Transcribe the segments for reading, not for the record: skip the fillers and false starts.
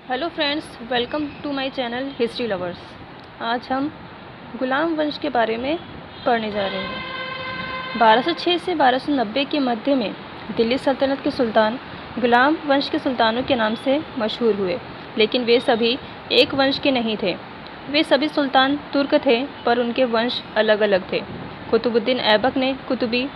Hello friends, welcome to my channel history lovers. आज हम गुलाम वंश के बारे में पढ़ने जा रहे हैं। 1206 से 1290 के मध्य में दिल्ली सल्तनत के सुल्तान गुलाम वंश के सुल्तानों के नाम से मशहूर हुए, लेकिन वे सभी एक वंश के नहीं थे। वे सभी सुल्तान तुर्क थे, पर उनके वंश अलग अलग थे। कुतुबुद्दीन ऐबक ने कुतुबी,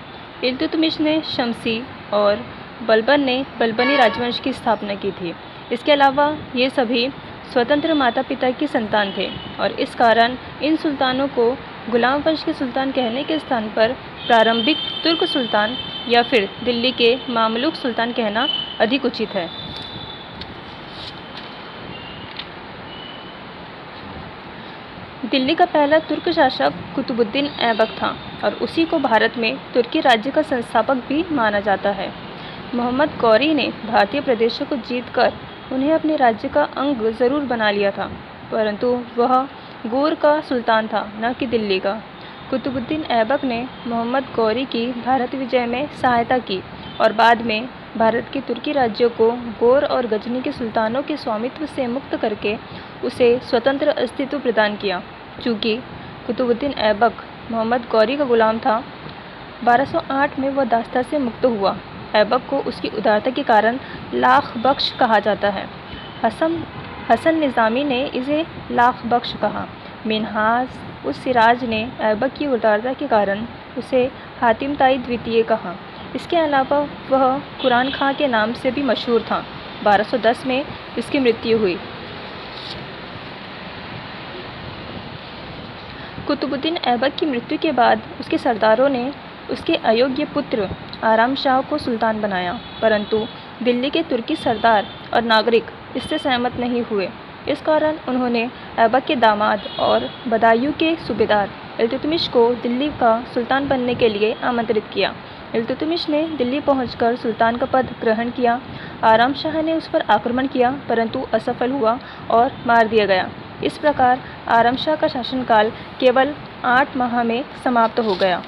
इल्तुतमिश ने शमसी और बलबन ने बलबनी राजवंश की स्थापना की थी। इसके अलावा ये सभी स्वतंत्र माता पिता की संतान थे और इस कारण इन सुल्तानों को गुलाम वंश के सुल्तान कहने के स्थान पर प्रारंभिक तुर्क सुल्तान या फिर दिल्ली के मामलुक सुल्तान कहना अधिक उचित है। दिल्ली का पहला तुर्क शासक कुतुबुद्दीन ऐबक था और उसी को भारत में तुर्की राज्य का संस्थापक भी माना जाता है। मोहम्मद गौरी ने भारतीय प्रदेशों को जीतकर उन्हें अपने राज्य का अंग ज़रूर बना लिया था, परंतु वह गौर का सुल्तान था, न कि दिल्ली का। कुतुबुद्दीन ऐबक ने मोहम्मद गौरी की भारत विजय में सहायता की और बाद में भारत के तुर्की राज्यों को गौर और गजनी के सुल्तानों के स्वामित्व से मुक्त करके उसे स्वतंत्र अस्तित्व प्रदान किया। चूँकि कुतुबुद्दीन ऐबक मोहम्मद गौरी का गुलाम था, 1208 में वह दास्ता से मुक्त हुआ। ऐबक को उसकी उदारता के कारण लाख बख्श कहा जाता है। हसन निज़ामी ने इसे लाख बख्श कहा। मिन्हाज उस सिराज ने ऐबक की उदारता के कारण उसे हातिम ताई द्वितीय कहा। इसके अलावा वह कुरान खां के नाम से भी मशहूर था। 1210 में इसकी मृत्यु हुई। कुतुबुद्दीन ऐबक की मृत्यु के बाद उसके सरदारों ने उसके अयोग्य पुत्र आराम शाह को सुल्तान बनाया, परंतु दिल्ली के तुर्की सरदार और नागरिक इससे सहमत नहीं हुए। इस कारण उन्होंने ऐबक के दामाद और बदायूं के सूबेदार इल्तुतमिश को दिल्ली का सुल्तान बनने के लिए आमंत्रित किया। इल्तुतमिश ने दिल्ली पहुंचकर सुल्तान का पद ग्रहण किया। आराम शाह ने उस पर आक्रमण किया, परंतु असफल हुआ और मार दिया गया। इस प्रकार आराम शाह का शासनकाल केवल 8 माह में समाप्त हो गया।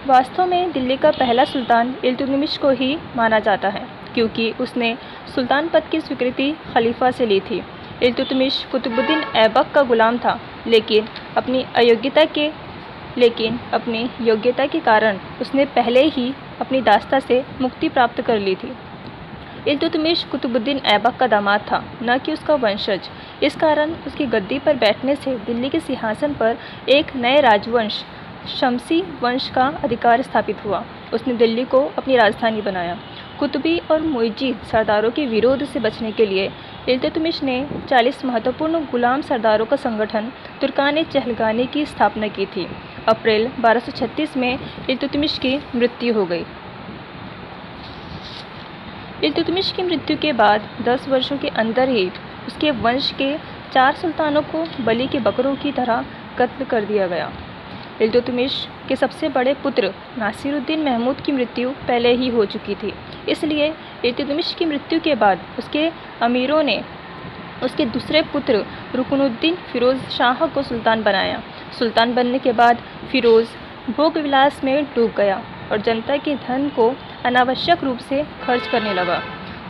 वास्तव में दिल्ली का पहला सुल्तान इल्तुतमिश को ही माना जाता है, क्योंकि उसने सुल्तान पद की स्वीकृति खलीफा से ली थी। इल्तुतमिश कुतुबुद्दीन ऐबक का गुलाम था, लेकिन अपनी योग्यता के कारण उसने पहले ही अपनी दास्ता से मुक्ति प्राप्त कर ली थी। इल्तुतमिश कुतुबुद्दीन ऐबक का दामाद था, न कि उसका वंशज। इस कारण उसकी गद्दी पर बैठने से दिल्ली के सिंहासन पर एक नए राजवंश शमसी वंश का अधिकार स्थापित हुआ। उसने दिल्ली को अपनी राजधानी बनाया। कुतुबी और मुइज़्ज़ी सरदारों के विरोध से बचने के लिए इल्तुतमिश ने 40 महत्वपूर्ण गुलाम सरदारों का संगठन तुर्कान चहलगानी की स्थापना की थी। अप्रैल 1236 में इल्तुतमिश की मृत्यु हो गई। इल्तुतमिश की मृत्यु के बाद 10 वर्षों के अंदर ही उसके वंश के 4 सुल्तानों को बलि के बकरों की तरह कत्ल कर दिया गया। इल्तुतमिश के सबसे बड़े पुत्र नासिरुद्दीन महमूद की मृत्यु पहले ही हो चुकी थी, इसलिए इल्तुतमिश की मृत्यु के बाद उसके अमीरों ने उसके दूसरे पुत्र रुकनुद्दीन फिरोज़ शाह को सुल्तान बनाया। सुल्तान बनने के बाद फिरोज़ भोग विलास में डूब गया और जनता के धन को अनावश्यक रूप से खर्च करने लगा।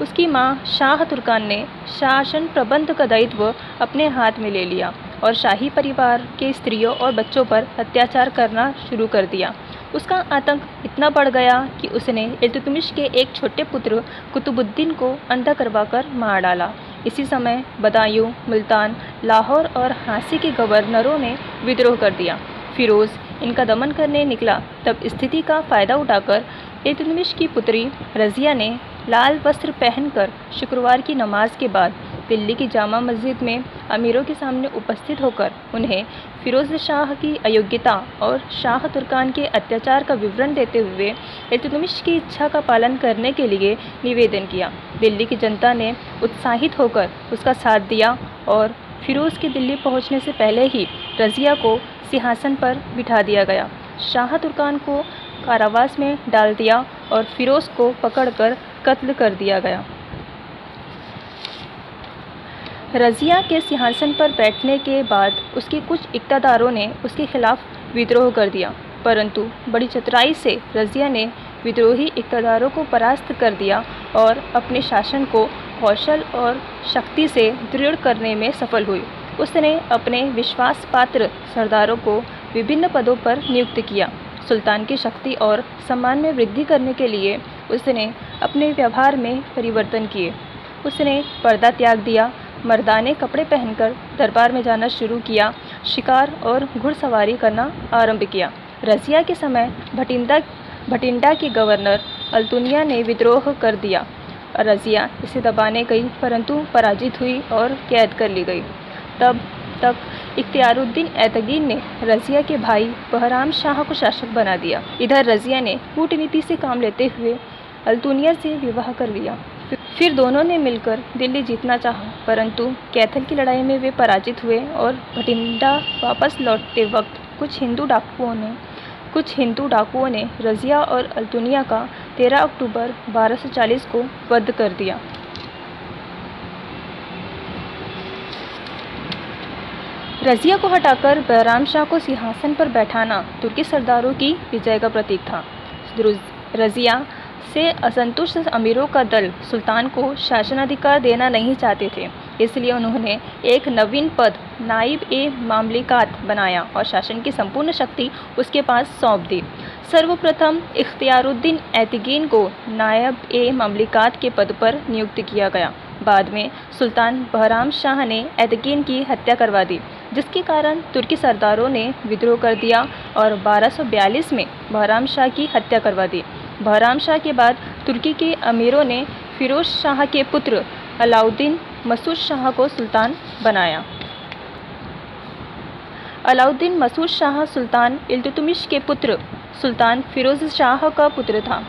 उसकी मां शाह तुर्कान ने शासन प्रबंध का दायित्व अपने हाथ में ले लिया और शाही परिवार के स्त्रियों और बच्चों पर अत्याचार करना शुरू कर दिया। उसका आतंक इतना बढ़ गया कि उसने इल्तुतमिश के एक छोटे पुत्र कुतुबुद्दीन को अंधा करवाकर मार डाला। इसी समय बदायूं, मुल्तान, लाहौर और हांसी के गवर्नरों ने विद्रोह कर दिया। फिरोज़ इनका दमन करने निकला, तब स्थिति का फ़ायदा उठाकर इल्तुतमिश की पुत्री रज़िया ने लाल वस्त्र पहनकर शुक्रवार की नमाज के बाद दिल्ली की जामा मस्जिद में अमीरों के सामने उपस्थित होकर उन्हें फिरोज़ शाह की अयोग्यता और शाह तुर्कान के अत्याचार का विवरण देते हुए इल्तुतमिश की इच्छा का पालन करने के लिए निवेदन किया। दिल्ली की जनता ने उत्साहित होकर उसका साथ दिया और फिरोज़ के दिल्ली पहुंचने से पहले ही रज़िया को सिंहासन पर बिठा दिया गया। शाह तुर्कान को कारावास में डाल दिया और फिरोज़ को पकड़कर कत्ल कर दिया गया। रज़िया के सिंहासन पर बैठने के बाद उसके कुछ इक़्तिदारों ने उसके खिलाफ विद्रोह कर दिया, परंतु बड़ी चतुराई से रज़िया ने विद्रोही इक़्तिदारों को परास्त कर दिया और अपने शासन को कौशल और शक्ति से दृढ़ करने में सफल हुई। उसने अपने विश्वास पात्र सरदारों को विभिन्न पदों पर नियुक्त किया। सुल्तान की शक्ति और सम्मान में वृद्धि करने के लिए उसने अपने व्यवहार में परिवर्तन किए। उसने पर्दा त्याग दिया, मर्दाने कपड़े पहनकर दरबार में जाना शुरू किया, शिकार और घुड़सवारी करना आरंभ किया। रज़िया के समय भटिंडा की गवर्नर अल्तुनिया ने विद्रोह कर दिया। रज़िया इसे दबाने गई परंतु पराजित हुई और कैद कर ली गई। तब तक इख्तियारुद्दीन ऐतगीन ने रज़िया के भाई बहराम शाह को शासक बना दिया। इधर रज़िया ने कूटनीति से काम लेते हुए अल्तुनिया से विवाह कर लिया। फिर दोनों ने मिलकर दिल्ली जीतना चाहा, परंतु कैथल की लड़ाई में वे पराजित हुए और भटिंडा वापस लौटते वक्त कुछ हिंदू डाकुओं ने रज़िया और अल्तुनिया का 13 अक्टूबर 1240 को वध कर दिया। रज़िया को हटाकर बहराम शाह को सिंहासन पर बैठाना तुर्की सरदारों की विजय का प्रतीक था। रज़िया से असंतुष्ट अमीरों का दल सुल्तान को शासनाधिकार देना नहीं चाहते थे, इसलिए उन्होंने एक नवीन पद नाइब-ए-मामलिकात बनाया और शासन की संपूर्ण शक्ति उसके पास सौंप दी। सर्वप्रथम इख्तियारुद्दीन ऐतगीन को नायब-ए-मामलिकात के पद पर नियुक्त किया गया। बाद में सुल्तान बहराम शाह ने ऐतगीन की हत्या करवा दी, जिसके कारण तुर्की सरदारों ने विद्रोह कर दिया और 1242 में बहराम शाह की हत्या करवा दी। बहराम शाह के बाद तुर्की के अमीरों ने फिरोज शाह के पुत्र अलाउद्दीन मसूद शाह को सुल्तान बनाया। अलाउद्दीन मसूद शाह सुल्तान इल्तुतमिश के पुत्र सुल्तान फिरोज शाह का पुत्र था।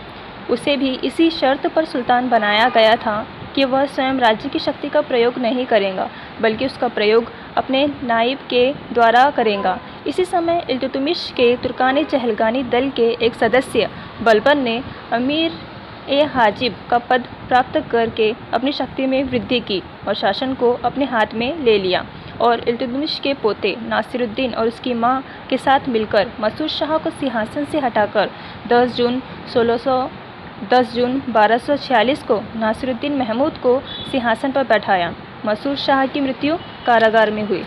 उसे भी इसी शर्त पर सुल्तान बनाया गया था कि वह स्वयं राज्य की शक्ति का प्रयोग नहीं करेगा, बल्कि उसका प्रयोग अपने नाइब के द्वारा करेगा। इसी समय इल्तुतमिश के तुर्कानी चहलगानी दल के एक सदस्य बलबन ने अमीर-ए-हाजिब का पद प्राप्त करके अपनी शक्ति में वृद्धि की और शासन को अपने हाथ में ले लिया और इल्तुतमिश के पोते नासिरुद्दीन और उसकी मां के साथ मिलकर मसूद शाह को सिंहासन से हटाकर 10 जून 1246 को नासिरुद्दीन महमूद को सिंहासन पर बैठाया। मसूद शाह की मृत्यु कारागार में हुई।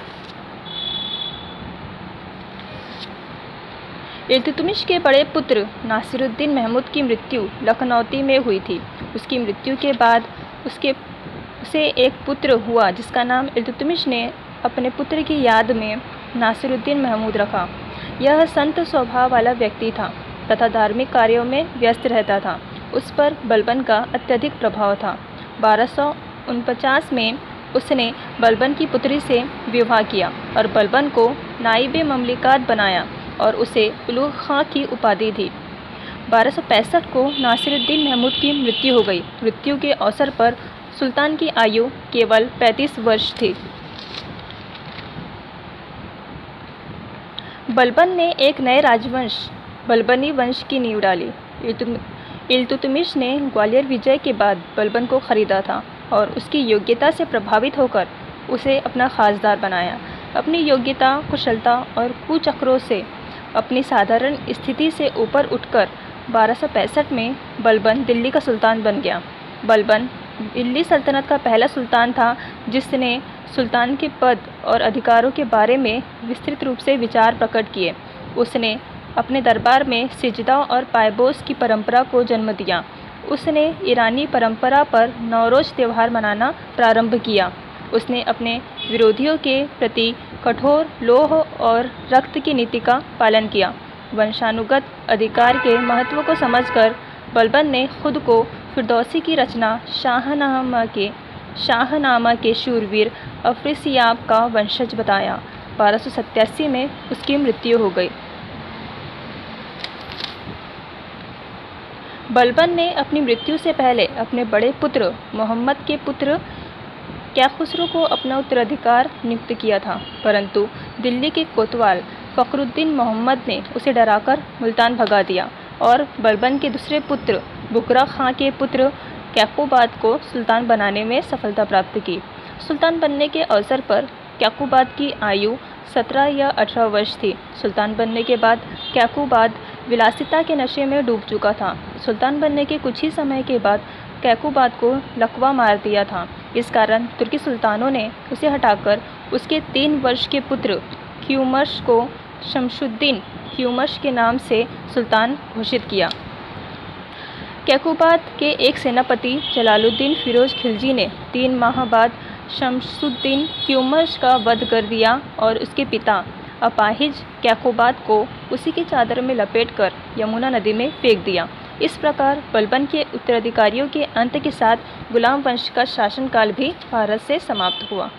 इल्तुतमिश के बड़े पुत्र नासिरुद्दीन महमूद की मृत्यु लखनौती में हुई थी। उसकी मृत्यु के बाद उसे एक पुत्र हुआ जिसका नाम इल्तुतमिश ने अपने पुत्र की याद में नासिरुद्दीन महमूद रखा। यह संत स्वभाव वाला व्यक्ति था तथा धार्मिक कार्यों में व्यस्त रहता था। उस पर बलबन का अत्यधिक प्रभाव था। 1249 में उसने बलबन की पुत्री से विवाह किया और बलबन को नाइब-ए-ममलिकात बनाया और उसे उलूग खां की उपाधि दी। 1265 को नासिरुद्दीन महमूद की मृत्यु हो गई। मृत्यु के अवसर पर सुल्तान की आयु केवल 35 वर्ष थी। बलबन ने एक नए राजवंश बलबनी वंश की नींव डाली। इल्तुतमिश ने ग्वालियर विजय के बाद बलबन को खरीदा था और उसकी योग्यता से प्रभावित होकर उसे अपना खासदार बनाया। अपनी योग्यता, कुशलता और कुचक्रों से अपनी साधारण स्थिति से ऊपर उठकर 1265 में बलबन दिल्ली का सुल्तान बन गया। बलबन दिल्ली सल्तनत का पहला सुल्तान था जिसने सुल्तान के पद और अधिकारों के बारे में विस्तृत रूप से विचार प्रकट किए। उसने अपने दरबार में सिजदा और पायबोस की परंपरा को जन्म दिया। उसने ईरानी परंपरा पर नौरोज़ त्यौहार मनाना प्रारंभ किया। उसने अपने विरोधियों के प्रति कठोर लौह और रक्त की नीति का पालन किया। वंशानुगत अधिकार के महत्व को समझकर बलबन ने खुद को फिरदौसी की रचना शाहनामा के शूरवीर अफरीसियाब का वंशज बताया। 1287 में उसकी मृत्यु हो गई। बलबन ने अपनी मृत्यु से पहले अपने बड़े पुत्र मोहम्मद के पुत्र कैखुसरो को अपना उत्तराधिकार नियुक्त किया था, परंतु दिल्ली के कोतवाल फखरुद्दीन मोहम्मद ने उसे डराकर मुल्तान भगा दिया और बलबन के दूसरे पुत्र बुकरा खां के पुत्र कैकोबाद को सुल्तान बनाने में सफलता प्राप्त की। सुल्तान बनने के अवसर पर कैकोबाद की आयु 17 या 18 वर्ष थी। सुल्तान बनने के बाद कैकोबाद विलासिता के नशे में डूब चुका था। सुल्तान बनने के कुछ ही समय के बाद कैकुबाद को लकवा मार दिया था। इस कारण तुर्की सुल्तानों ने उसे हटाकर उसके 3 वर्ष के पुत्र ख्यूमर्श को शमशुद्दीन ख्यूमर्श के नाम से सुल्तान घोषित किया। कैकुबाद के एक सेनापति जलालुद्दीन फिरोज खिलजी ने 3 माह बाद शमशुद्दीन ख्यूमर्श का वध कर दिया और उसके पिता अपाहिज कैकुबाद को उसी की चादर में लपेटकर यमुना नदी में फेंक दिया। इस प्रकार बलबन के उत्तराधिकारियों के अंत के साथ गुलाम वंश का शासनकाल भी भारत से समाप्त हुआ।